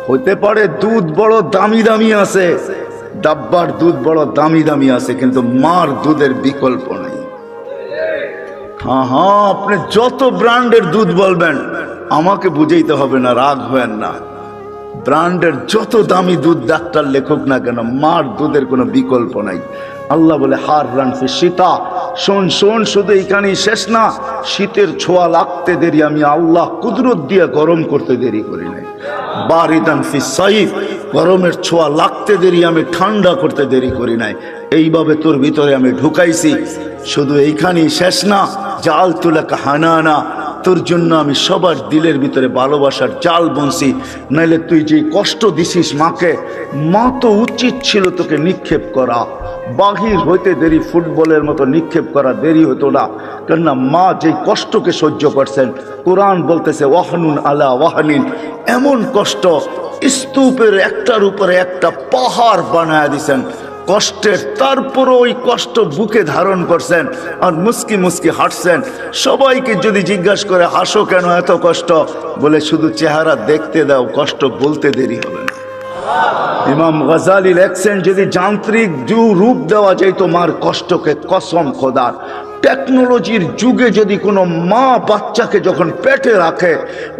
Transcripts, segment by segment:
হতে পারে দুধ বড় দামি দামি আছে, ডাব্বার দুধ বড় দামি দামি আছে, কিন্তু মার দুধের বিকল্প নেই। হ্যাঁ হ্যাঁ, আপনি যত ব্র্যান্ডের দুধ বলবেন আমাকে বুঝাইতে হবে না, রাগ হবেন না। ব্র্যান্ডের যত দামি দুধ ডাক্তার লেখক না কেন, মার দুধের কোনো বিকল্প নাই। আল্লাহ বলে হার রানফি শীতা, শোন শোন, শুধু এইখানেই শেষ না, শীতের ছোঁয়া লাগতে দেরি আমি আল্লাহ কুদরত দিয়ে গরম করতে দেরি করি নাই। বারিদান ফি সাইফ, গরমের ছোঁয়া লাগতে দেরি আমি ঠান্ডা করতে দেরি করি নাই। এইভাবে তোর ভিতরে আমি ঢুকাইছি। শুধু এইখানেই শেষ না, জাল তুলাকা হানানা, তোর জন্য আমি সবার দিলের ভিতরে ভালোবাসার জাল বুনছি। নাইলে তুই যে কষ্ট দিছিস মাকে, মা তো উচিত ছিল তোকে নিক্ষেপ করা, বাহির হইতে দেরি ফুটবলের মতো নিক্ষেপ করা দেরি হতো না। কেননা মা যে কষ্টকে সহ্য করছেন, কোরআন বলতেছে ওয়াহনুন আলা ওয়াহনিন, এমন কষ্ট স্তূপের একটার উপরে একটা পাহাড় বানায় দিছেন কষ্টের, তারপরও ওই কষ্ট বুকে ধারণ করছেন আর মুস্কি মুস্কি হাঁটছেন। সবাইকে যদি জিজ্ঞাসা করে হাসো কেন এত কষ্ট, বলে শুধু চেহারা দেখতে দাও, কষ্ট বলতে দেরি হবে না। ইমাম গজালি লেখছেন, যদি যান্ত্রিক রূপ দেওয়া যায় তো মার কষ্টকে, কসম খোদার, টেকনোলজির যুগে যদি কোনো মা বাচ্চাকে যখন পেটে রাখে,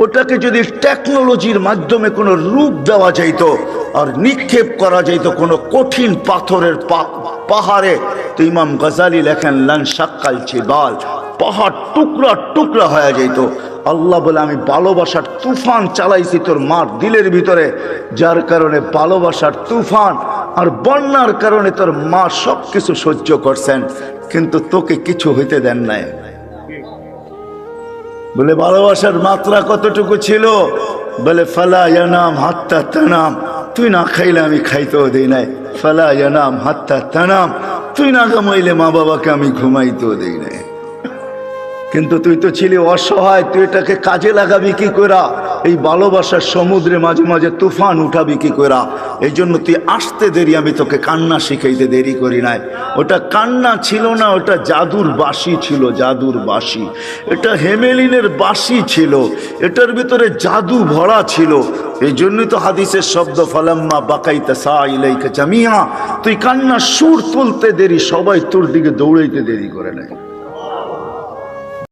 ওটাকে যদি টেকনোলজির মাধ্যমে কোনো রূপ দেওয়া যাইত আর নিক্ষেপ করা যাইত কোনো কঠিন পাথরের পাহাড়ে, তো ইমাম গজালি লেখেন লান শাক্কাল জিবাল, পাহাড় টুকরা টুকরা হয়ে যাইত। আল্লাহ বলে আমি ভালোবাসার তুফান চালাইছি তোর মার দিলের ভিতরে, যার কারণে ভালোবাসার তুফান আর বন্যার কারণে তোর মা সব কিছু সহ্য করছেন, কিন্তু তোকে কিছু হইতে দেন নাই। বলে ভালোবাসার মাত্রা কতটুকু ছিল, বলে ফালা ইয়ানাম হাত্তা তানাম, তুই না খাইলে আমি খাইতেও দেই নাই। ফালা ইয়ানাম হাত্তা তানাম, তুই না ঘুমাইলে মা বাবাকে আমি ঘুমাইতেও দেই নাই। কিন্তু তুই তো ছিলি অসহায়, তুই এটাকে কাজে লাগাবি কি করা? এই ভালোবাসার সমুদ্রে মাঝে মাঝে তুফান উঠাবি কি করা? এই জন্য তুই আসতে দেরি, আমি তোকে কান্না শিখাইতে দেরি করি নাই। ওটা কান্না ছিল না, ওটা জাদুর বাঁশি ছিল, জাদুর বাঁশি। এটা হেমেলিনের বাঁশি ছিল, এটার ভিতরে জাদু ভরা ছিল। এই জন্যই তো হাদিসের শব্দ ফালাম্মা বাকাইতা সা ইলাইকা জামিয়া, তুই কান্না সুর তুলতে দেরি, সবাই তোর দিকে দৌড়াইতে দেরি করে নাই।